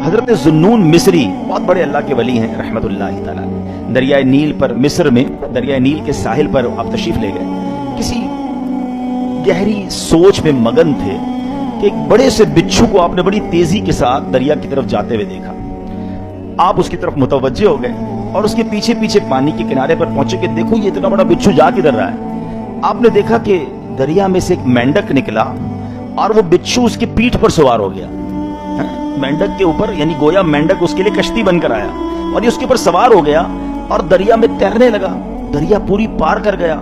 حضرت ذوالنون مصری بہت بڑے اللہ کے ولی ہیں رحمتُ اللہ تعالی، دریائے نیل پر، مصر میں دریائے نیل کے ساحل پر آپ تشریف لے گئے، کسی گہری سوچ میں مگن تھے کہ ایک بڑے سے بچھو کو آپ نے بڑی تیزی کے ساتھ دریا کی طرف جاتے ہوئے دیکھا۔ آپ اس کی طرف متوجہ ہو گئے اور اس کے پیچھے پیچھے پانی کے کنارے پر پہنچے کہ دیکھو یہ اتنا بڑا بچھو جا کدھر رہا ہے۔ آپ نے دیکھا کہ دریا میں سے ایک مینڈک نکلا اور وہ بچھو اس کی پیٹھ پر سوار ہو گیا، مینڈک کے اوپر، یعنی گویا مینڈک اس کے لیے کشتی بن کر آیا اور یہ اس کے اوپر سوار ہو گیا اور دریا میں تیرنے لگا، دریا پوری پار کر گیا۔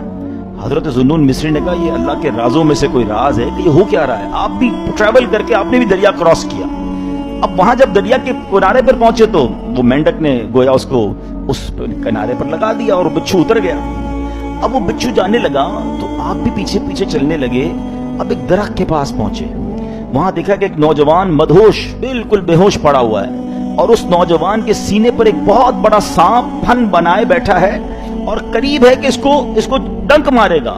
حضرت ذوالنون مصری نے کہا یہ اللہ کے رازوں میں سے کوئی راز ہے کہ یہ ہو کیا رہا ہے۔ آپ بھی ٹریول کر کے آپ نے بھی دریا کراس کیا۔ اب وہاں جب دریا کے کنارے پر پہنچے تو وہ مینڈک نے گویا اس کو اس کنارے پر لگا دیا اور بچھو اتر گیا۔ اب وہ بچھو جانے لگا تو آپ بھی پیچھے پیچھے چلنے لگے۔ اب ایک درخت کے پاس پہنچے، وہاں دیکھا کہ ایک نوجوان مدہوش، بالکل بے ہوش پڑا ہوا ہے اور اس نوجوان کے سینے پر ایک بہت بڑا سانپ پھن بنائے بیٹھا ہے اور قریب ہے کہ اس کو ڈنک مارے گا۔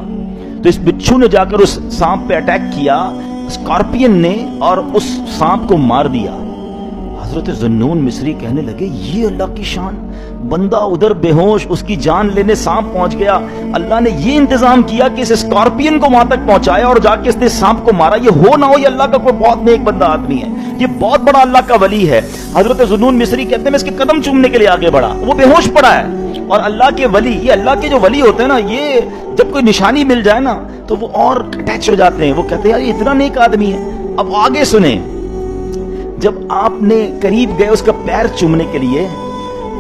تو اس بچھو نے جا کر اس سانپ پہ اٹیک کیا، اسکارپین نے، اور اس سانپ کو مار دیا۔ حضرت ذوالنون مصری کہنے لگے یہ اللہ کی شان، بندہ ادھر بے ہوش، اس کی جان لینے سانپ پہنچ گیا، اللہ نے یہ انتظام کیا کہ اس اسکارپین کو وہاں تک پہنچایا اور جا کے اس نے سانپ کو مارا۔ یہ ہو نہ ہو یہ اللہ کا کوئی بہت نیک بندہ آدمی ہے، یہ بہت بڑا اللہ کا ولی ہے۔ حضرت ذوالنون مصری کہتے ہیں میں اس کے قدم چومنے کے لیے آگے بڑھا، وہ بے ہوش پڑا ہے۔ اور اللہ کے ولی، یہ اللہ کے جو ولی ہوتے ہیں نا، یہ جب کوئی نشانی مل جائے نا تو وہ اور اٹیچ ہو جاتے ہیں، وہ کہتے ہیں یار یہ اتنا نیک آدمی ہے۔ اب آگے سنیں، جب آپ نے قریب گئے اس کا پیر چومنے کے لیے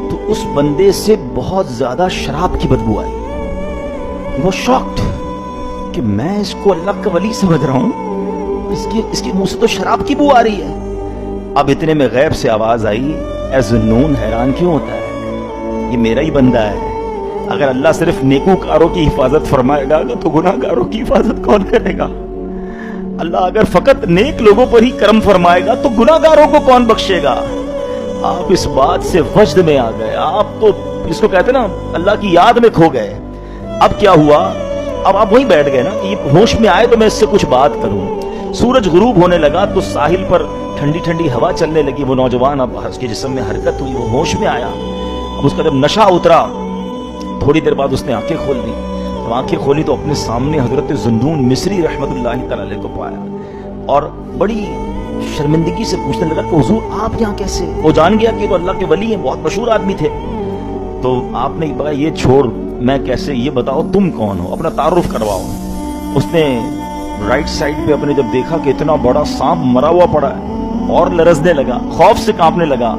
تو اس بندے سے بہت زیادہ شراب کی بدبو آئی۔ وہ شاکڈ کہ میں اس کو اللہ کا ولی سمجھ رہا ہوں، اس کے منہ سے تو شراب کی بو آ رہی ہے۔ اب اتنے میں غیب سے آواز آئی، اے ذوالنون حیران کیوں ہوتا ہے، یہ میرا ہی بندہ ہے۔ اگر اللہ صرف نیکوکاروں کی حفاظت فرمائے گا تو گناہ گاروں کی حفاظت کون کرے گا؟ اللہ اگر فقط نیک لوگوں پر ہی کرم فرمائے گا تو گناہ گاروں کو کون بخشے گا؟ آپ اس بات سے وجد میں آ گئے، آپ تو اس کو کہتے نا اللہ کی یاد میں کھو گئے۔ اب کیا ہوا؟ اب آپ وہیں بیٹھ گئے نا کہ یہ ہوش میں آئے تو میں اس سے کچھ بات کروں۔ سورج غروب ہونے لگا تو ساحل پر ٹھنڈی ٹھنڈی ہوا چلنے لگی، وہ نوجوان اب اس کے جسم میں حرکت ہوئی، وہ ہوش میں آیا۔ اب اس کا جب نشہ اترا تھوڑی دیر بعد اس نے آنکھیں کھول دی، تو آنکھیں کھولی تو اپنے سامنے حضرت ذوالنون مصری رحمت اللہ تعالی کو پایا اور بڑی شرمندگی سے پوچھنے لگا کہ حضور آپ یہاں کیسے؟ وہ جان گیا کہ تو اللہ کے ولی ہیں، بہت مشہور آدمی تھے۔ تو آپ نے کہا یہ چھوڑ میں کیسے، یہ بتاؤ تم کون ہو، اپنا تعارف کرواؤ۔ اس نے رائٹ سائڈ پہ اپنے جب دیکھا کہ اتنا بڑا سانپ مرا ہوا پڑا ہے اور لرزنے لگا، خوف سے کانپنے لگا۔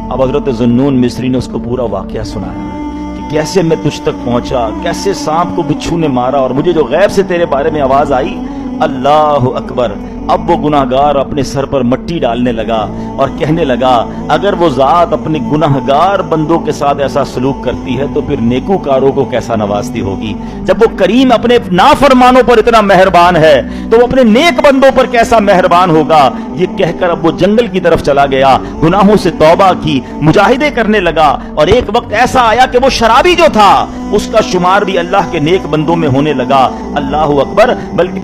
اب حضرت ذوالنون مصری نے اس کو پورا واقعہ سنایا کہ کیسے میں تجھ تک پہنچا، کیسے سانپ کو بچھو نے مارا اور مجھے جو غیب سے تیرے بارے میں آواز آئی، اللہ اکبر۔ اب وہ گناہگار اپنے سر پر مٹی ڈالنے لگا اور کہنے لگا اگر وہ ذات اپنے گناہگار بندوں کے ساتھ ایسا سلوک کرتی ہے تو پھر نیکوکاروں کو کیسا نوازتی ہوگی۔ جب وہ کریم اپنے نافرمانوں پر اتنا مہربان ہے تو وہ اپنے نیک بندوں پر کیسا مہربان ہوگا۔ یہ کہہ کر اب وہ جنگل کی طرف چلا گیا، گناہوں سے توبہ کی، مجاہدے کرنے لگا، اور ایک وقت ایسا آیا کہ وہ شرابی جو تھا اس کا شمار بھی اللہ کے نیک بندوں میں ہونے لگا۔ اللہ اکبر۔ بلکہ